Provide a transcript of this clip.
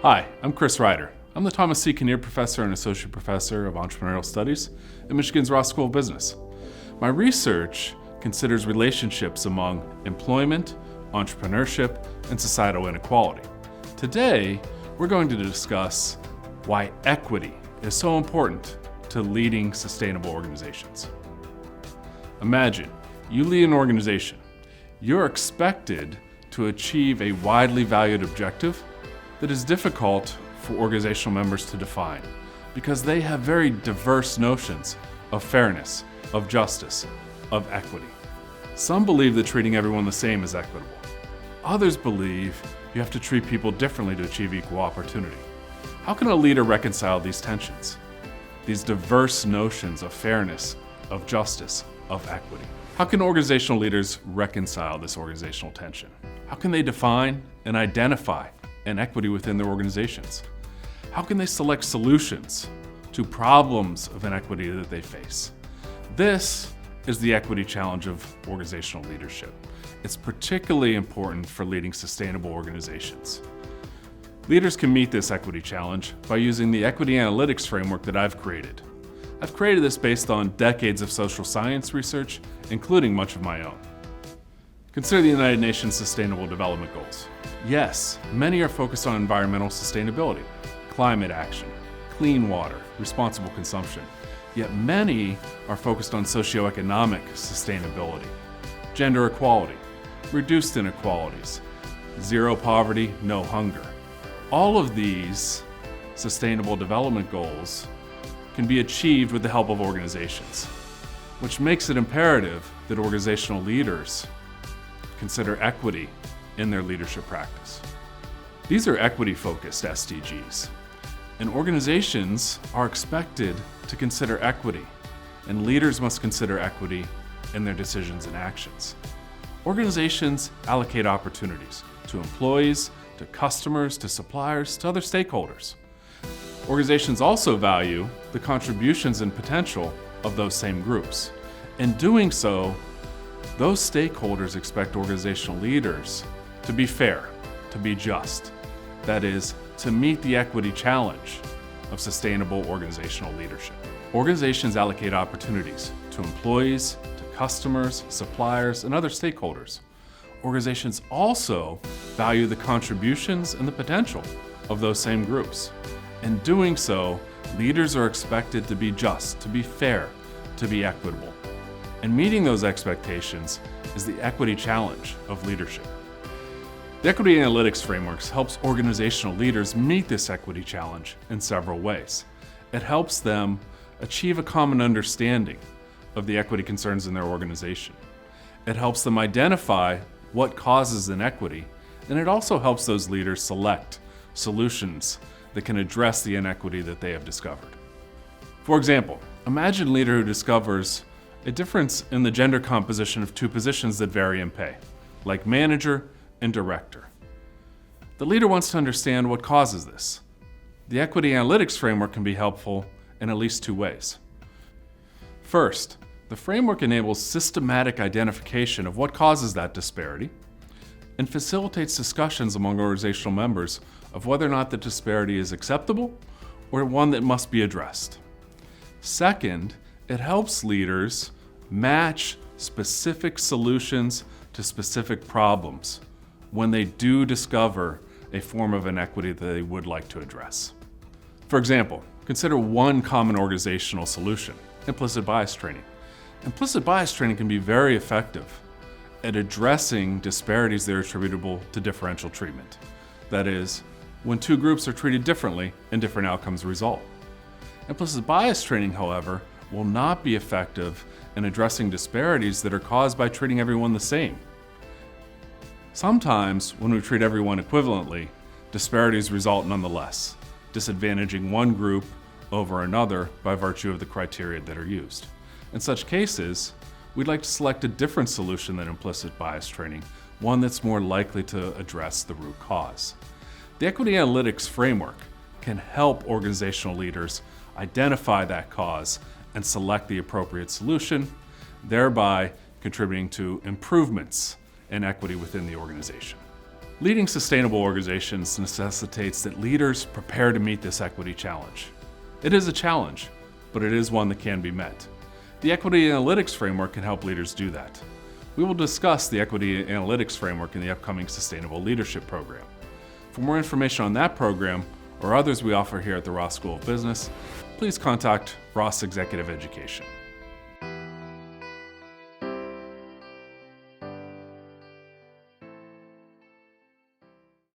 Hi, I'm Chris Ryder. I'm the Thomas C. Kinnear Professor and Associate Professor of Entrepreneurial Studies at Michigan's Ross School of Business. My research considers relationships among employment, entrepreneurship, and societal inequality. Today, we're going to discuss why equity is so important to leading sustainable organizations. Imagine you lead an organization. You're expected to achieve a widely valued objective that is difficult for organizational members to define because they have very diverse notions of fairness, of justice, of equity. Some believe that treating everyone the same is equitable. Others believe you have to treat people differently to achieve equal opportunity. How can a leader reconcile these tensions, these diverse notions of fairness, of justice, of equity? How can organizational leaders reconcile this organizational tension? How can they define and identify inequity within their organizations? How can they select solutions to problems of inequity that they face? This is the equity challenge of organizational leadership. It's particularly important for leading sustainable organizations. Leaders can meet this equity challenge by using the equity analytics framework that I've created. I've created this based on decades of social science research, including much of my own. Consider the United Nations Sustainable Development Goals. Yes, many are focused on environmental sustainability, climate action, clean water, responsible consumption. Yet many are focused on socioeconomic sustainability, gender equality, reduced inequalities, zero poverty, no hunger. All of these sustainable development goals can be achieved with the help of organizations, which makes it imperative that organizational leaders consider equity in their leadership practice. These are equity-focused SDGs, and organizations are expected to consider equity, and leaders must consider equity in their decisions and actions. Organizations allocate opportunities to employees, to customers, to suppliers, to other stakeholders. Organizations also value the contributions and potential of those same groups. In doing so, those stakeholders expect organizational leaders to be fair, to be just. That is, to meet the equity challenge of sustainable organizational leadership. Organizations allocate opportunities to employees, to customers, suppliers, and other stakeholders. Organizations also value the contributions and the potential of those same groups. In doing so, leaders are expected to be just, to be fair, to be equitable. And meeting those expectations is the equity challenge of leadership. The Equity Analytics Framework helps organizational leaders meet this equity challenge in several ways. It helps them achieve a common understanding of the equity concerns in their organization. It helps them identify what causes inequity, and it also helps those leaders select solutions that can address the inequity that they have discovered. For example, imagine a leader who discovers a difference in the gender composition of two positions that vary in pay, like manager and director. The leader wants to understand what causes this. The Equity Analytics Framework can be helpful in at least two ways. First, the framework enables systematic identification of what causes that disparity and facilitates discussions among organizational members of whether or not the disparity is acceptable or one that must be addressed. Second, it helps leaders match specific solutions to specific problems when they do discover a form of inequity that they would like to address. For example, consider one common organizational solution: implicit bias training. Implicit bias training can be very effective at addressing disparities that are attributable to differential treatment. That is, when two groups are treated differently and different outcomes result. Implicit bias training, however, will not be effective in addressing disparities that are caused by treating everyone the same. Sometimes, when we treat everyone equivalently, disparities result nonetheless, disadvantaging one group over another by virtue of the criteria that are used. In such cases, we'd like to select a different solution than implicit bias training, one that's more likely to address the root cause. The Equity Analytics Framework can help organizational leaders identify that cause and select the appropriate solution, thereby contributing to improvements in equity within the organization. Leading sustainable organizations necessitates that leaders prepare to meet this equity challenge. It is a challenge, but it is one that can be met. The Equity Analytics Framework can help leaders do that. We will discuss the Equity Analytics Framework in the upcoming Sustainable Leadership Program. For more information on that program or others we offer here at the Ross School of Business, please contact Ross Executive Education.